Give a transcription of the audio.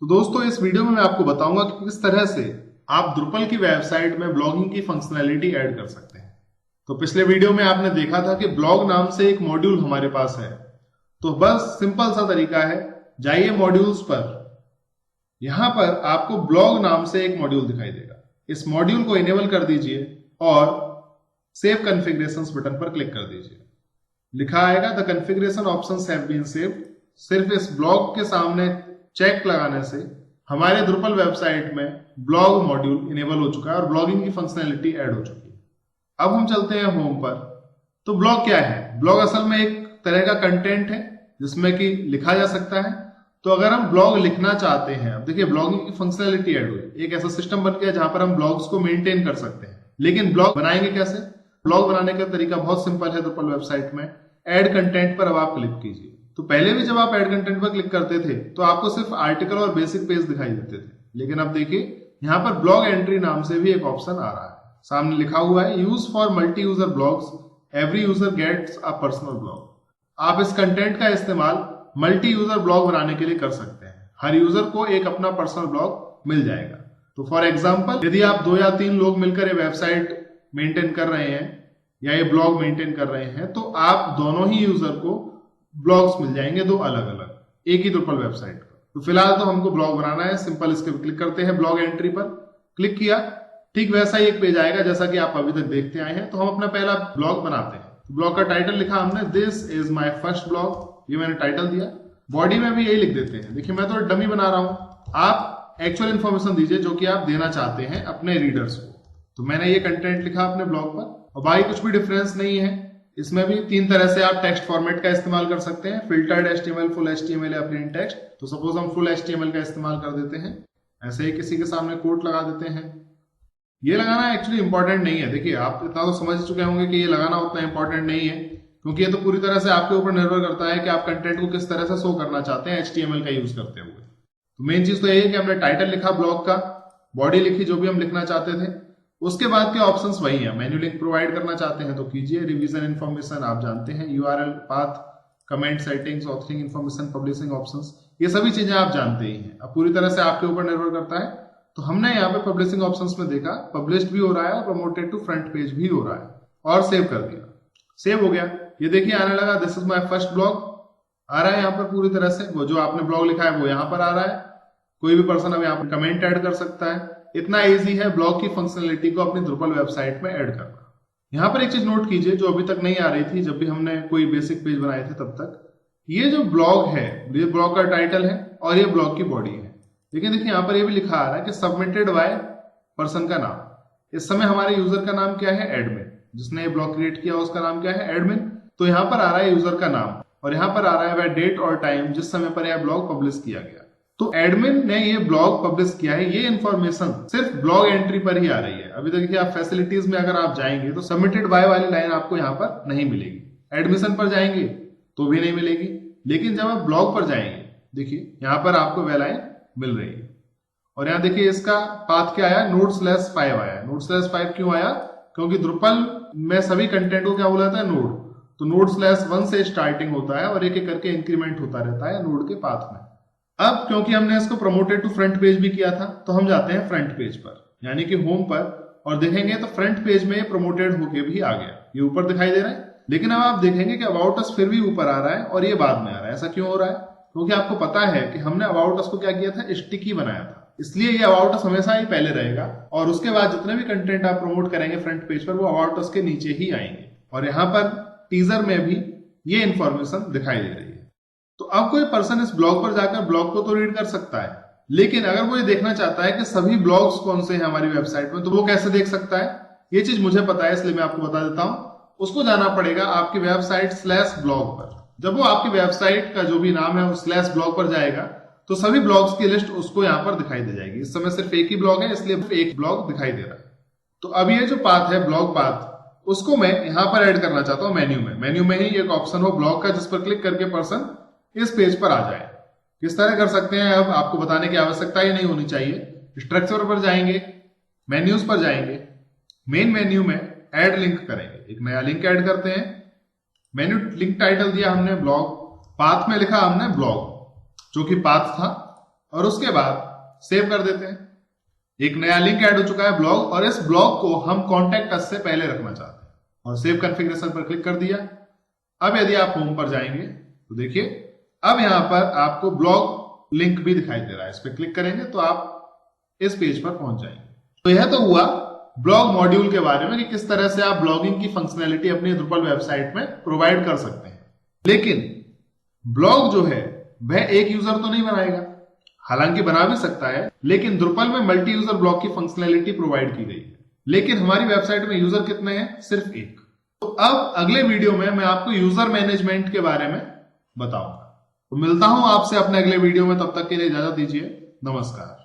तो दोस्तों इस वीडियो में मैं आपको बताऊंगा कि किस तरह से आप Drupal की वेबसाइट में ब्लॉगिंग की फंक्शनैलिटी ऐड कर सकते हैं। तो पिछले वीडियो में आपने देखा था कि ब्लॉग नाम से एक मॉड्यूल हमारे पास है। तो बस सिंपल सा तरीका है, जाइए मॉड्यूल्स पर। यहां पर आपको ब्लॉग नाम से एक मॉड्यूल दिखाई देगा। इस मॉड्यूल को इनेबल कर दीजिए और सेव कॉन्फ़िगरेशंस बटन पर क्लिक कर दीजिए। लिखा आएगा the configuration options have been saved. सिर्फ इस ब्लॉग के सामने चेक लगाने से हमारे Drupal वेबसाइट में ब्लॉग मॉड्यूल इनेबल हो चुका है और ब्लॉगिंग की फंक्शनैलिटी ऐड हो चुकी है। अब हम चलते हैं होम पर। तो ब्लॉग क्या है? ब्लॉग असल में एक तरह का कंटेंट है जिसमें कि लिखा जा सकता है। तो अगर हम ब्लॉग लिखना चाहते हैं, अब देखिए ब्लॉगिंग की फंक्शनैलिटी ऐड हुई, एक ऐसा सिस्टम बन गया जहां पर हम ब्लॉग्स को मेंटेन कर सकते हैं। लेकिन ब्लॉग बनाएंगे कैसे? ब्लॉग बनाने का तरीका बहुत सिंपल है Drupal वेबसाइट में। ऐड कंटेंट पर अब आप क्लिक कीजिए। तो पहले भी जब आप ऐड कंटेंट पर क्लिक करते थे तो आपको सिर्फ आर्टिकल और बेसिक पेज दिखाई देते थे, लेकिन अब देखिए यहां पर ब्लॉग एंट्री नाम से भी एक ऑप्शन आ रहा है। सामने लिखा हुआ है use for multi user blogs, every user gets a personal blog. आप इस कंटेंट का इस्तेमाल मल्टी यूजर ब्लॉग बनाने के लिए कर सकते हैं। हर यूजर को एक अपना पर्सनल ब्लॉग मिल जाएगा। तो फॉर एग्जाम्पल यदि आप 2 या 3 लोग मिलकर ये वेबसाइट मेंटेन कर रहे हैं या ये ब्लॉग मेंटेन कर रहे हैं, तो आप दोनों ही यूजर को ब्लॉग्स मिल जाएंगे, 2 अलग अलग एक ही Drupal वेबसाइट पर। तो फिलहाल तो हमको ब्लॉग बनाना है, सिंपल इस पर क्लिक करते हैं। ब्लॉग एंट्री पर क्लिक किया, ठीक वैसा ही एक पेज आएगा जैसा कि आप अभी तक देखते आए हैं। तो हम अपना पहला ब्लॉग बनाते हैं। ब्लॉग का टाइटल लिखा हमने this is my first blog, ये मैंने टाइटल दिया। बॉडी में भी यही लिख देते हैं। देखिए मैं तो डमी बना रहा हूं, आप एक्चुअल इन्फॉर्मेशन दीजिए जो कि आप देना चाहते हैं अपने रीडर्स को। तो मैंने ये कंटेंट लिखा अपने ब्लॉग पर और भाई कुछ भी डिफरेंस नहीं है। इसमें भी 3 तरह से आप टेक्स्ट फॉर्मेट का इस्तेमाल कर सकते हैं, फिल्टर्ड HTML, फुल HTML या प्लेन टेक्स्ट। तो सपोज हम फुल HTML का इस्तेमाल कर देते हैं। ऐसे ही किसी के सामने कोट लगा देते हैं। ये लगाना एक्चुअली इंपॉर्टेंट नहीं है। देखिए आप इतना तो समझ चुके होंगे कि ये लगाना उतना इंपॉर्टेंट नहीं है, क्योंकि ये तो पूरी तरह से आपके ऊपर निर्भर करता है कि आप कंटेंट को किस तरह से शो करना चाहते हैं HTML का यूज करते हुए। तो मेन चीज तो यही है कि हमने टाइटल लिखा ब्लॉग का, बॉडी लिखी जो भी हम लिखना चाहते थे। उसके बाद के ऑप्शंस वही हैं। मेन्यू लिंक प्रोवाइड करना चाहते हैं तो कीजिए, रिवीजन इन्फॉर्मेशन आप जानते हैं, URL, path, comment settings, authoring information, publishing options, ये सभी चीजें आप जानते ही हैं। अब पूरी तरह से आपके ऊपर निर्भर करता है। तो हमने यहाँ पे पब्लिशिंग ऑप्शंस में देखा पब्लिश्ड भी हो रहा है और प्रमोटेड टू फ्रंट पेज भी हो रहा है, और सेव कर दिया। सेव हो गया। ये देखिए आने लगा this is my first blog आ रहा है यहाँ पर पूरी तरह से। वो जो आपने ब्लॉग लिखा है वो यहाँ पर आ रहा है। कोई भी पर्सन अब यहाँ पर कमेंट ऐड कर सकता है। इतना इजी है ब्लॉग की फंक्शनैलिटी को अपनी Drupal वेबसाइट में ऐड करना। यहाँ पर एक चीज नोट कीजिए जो अभी तक नहीं आ रही थी जब भी हमने कोई बेसिक पेज बनाए थे तब तक। ये जो ब्लॉग है, ये ब्लॉग का टाइटल है और ये ब्लॉग की बॉडी है। लेकिन देखिए यहाँ पर ये भी लिखा आ रहा है कि सबमिटेड बाय पर्सन का नाम। इस समय हमारे यूजर का नाम क्या है? एडमिन। जिसने ये ब्लॉग क्रिएट किया उसका नाम क्या है? एडमिन। तो यहाँ पर आ रहा है यूजर का नाम और यहाँ पर आ रहा है वह डेट और टाइम जिस समय पर यह ब्लॉग पब्लिश किया गया। तो एडमिन ने ये ब्लॉग पब्लिश किया है, ये इन्फॉर्मेशन सिर्फ ब्लॉग एंट्री पर ही आ रही है। अभी देखिए आप फैसिलिटीज में अगर आप जाएंगे तो सबमिटेड बाय वाली लाइन आपको यहाँ पर नहीं मिलेगी। एडमिशन पर जाएंगे तो भी नहीं मिलेगी। लेकिन जब आप ब्लॉग पर जाएंगे देखिए यहाँ पर आपको वह लाइन मिल रही है। और यहाँ देखिए इसका पाथ क्या आया? node/5 आया। node/5 क्यों आया? क्योंकि Drupal में सभी कंटेंट को क्या बोला जाता है? नोड। तो node/1 से स्टार्टिंग होता है और एक एक करके इंक्रीमेंट होता रहता है नोड के पाथ में। अब क्योंकि हमने इसको प्रमोटेड टू फ्रंट पेज भी किया था तो हम जाते हैं फ्रंट पेज पर, यानी कि होम पर, और देखेंगे तो फ्रंट पेज में प्रमोटेड होके भी आ गया। ये ऊपर दिखाई दे रहा है। लेकिन अब आप देखेंगे कि अबाउट अस फिर भी ऊपर आ रहा है और ये बाद में आ रहा है। ऐसा क्यों हो रहा है? क्योंकि आपको पता है कि हमने अबाउट अस को क्या किया था? स्टिकी बनाया था। इसलिए ये अबाउट अस हमेशा ही पहले रहेगा और उसके बाद जितने भी कंटेंट आप प्रमोट करेंगे फ्रंट पेज पर वो अबाउट अस के नीचे ही आएंगे। और यहाँ पर टीजर में भी ये इंफॉर्मेशन दिखाई दे रही है। तो अब कोई पर्सन इस ब्लॉग पर जाकर ब्लॉग को तो रीड कर सकता है, लेकिन अगर वो ये देखना चाहता है कि सभी ब्लॉग्स कौन से हैं हमारी वेबसाइट में, तो वो कैसे देख सकता है? ये चीज मुझे पता है इसलिए मैं आपको बता देता हूं। उसको जाना पड़ेगा आपकी वेबसाइट /blog पर। जब वो आपकी वेबसाइट का जो भी नाम है वो /blog पर जाएगा तो सभी ब्लॉग्स की लिस्ट उसको यहाँ पर दिखाई दे जाएगी। इस समय सिर्फ एक ही ब्लॉग है इसलिए एक ब्लॉग दिखाई दे रहा है। तो अब ये जो पाथ है ब्लॉग पाथ, उसको मैं यहाँ पर ऐड करना चाहता हूँ मेन्यू में। मेन्यू में ही एक ऑप्शन हो ब्लॉग का जिस पर क्लिक करके पर्सन इस पेज पर आ जाए। किस तरह कर सकते हैं अब आपको बताने की आवश्यकता ही नहीं होनी चाहिए। स्ट्रक्चर पर जाएंगे, मेन्यूज पर जाएंगे, मेन मेन्यू में ऐड लिंक करेंगे, एक नया लिंक ऐड करते हैं। मेन्यू लिंक टाइटल दिया हमने ब्लॉग, पाथ में लिखा हमने ब्लॉग जो कि पाथ था, और उसके बाद सेव कर देते हैं। एक नया लिंक ऐड हो चुका है ब्लॉग, और इस ब्लॉग को हम कॉन्टैक्ट अस से पहले रखना चाहते हैं और सेव कॉन्फ़िगरेशन पर क्लिक कर दिया। अब यदि आप होम पर जाएंगे तो देखिए अब यहां पर आपको ब्लॉग लिंक भी दिखाई दे रहा है। इस पर क्लिक करेंगे तो आप इस पेज पर पहुंच जाएंगे। तो यह तो हुआ ब्लॉग मॉड्यूल के बारे में कि किस तरह से आप ब्लॉगिंग की फंक्शनैलिटी अपनी Drupal वेबसाइट में प्रोवाइड कर सकते हैं। लेकिन ब्लॉग जो है वह एक यूजर तो नहीं बनाएगा, हालांकि बना भी सकता है, लेकिन Drupal में मल्टी यूजर ब्लॉग की फंक्शनैलिटी प्रोवाइड की गई है। लेकिन हमारी वेबसाइट में यूजर कितने हैं? सिर्फ एक। तो अब अगले वीडियो में मैं आपको यूजर मैनेजमेंट के बारे में बताऊंगा। तो मिलता हूं आपसे अपने अगले वीडियो में, तब तक के लिए इजाजत दीजिए। नमस्कार।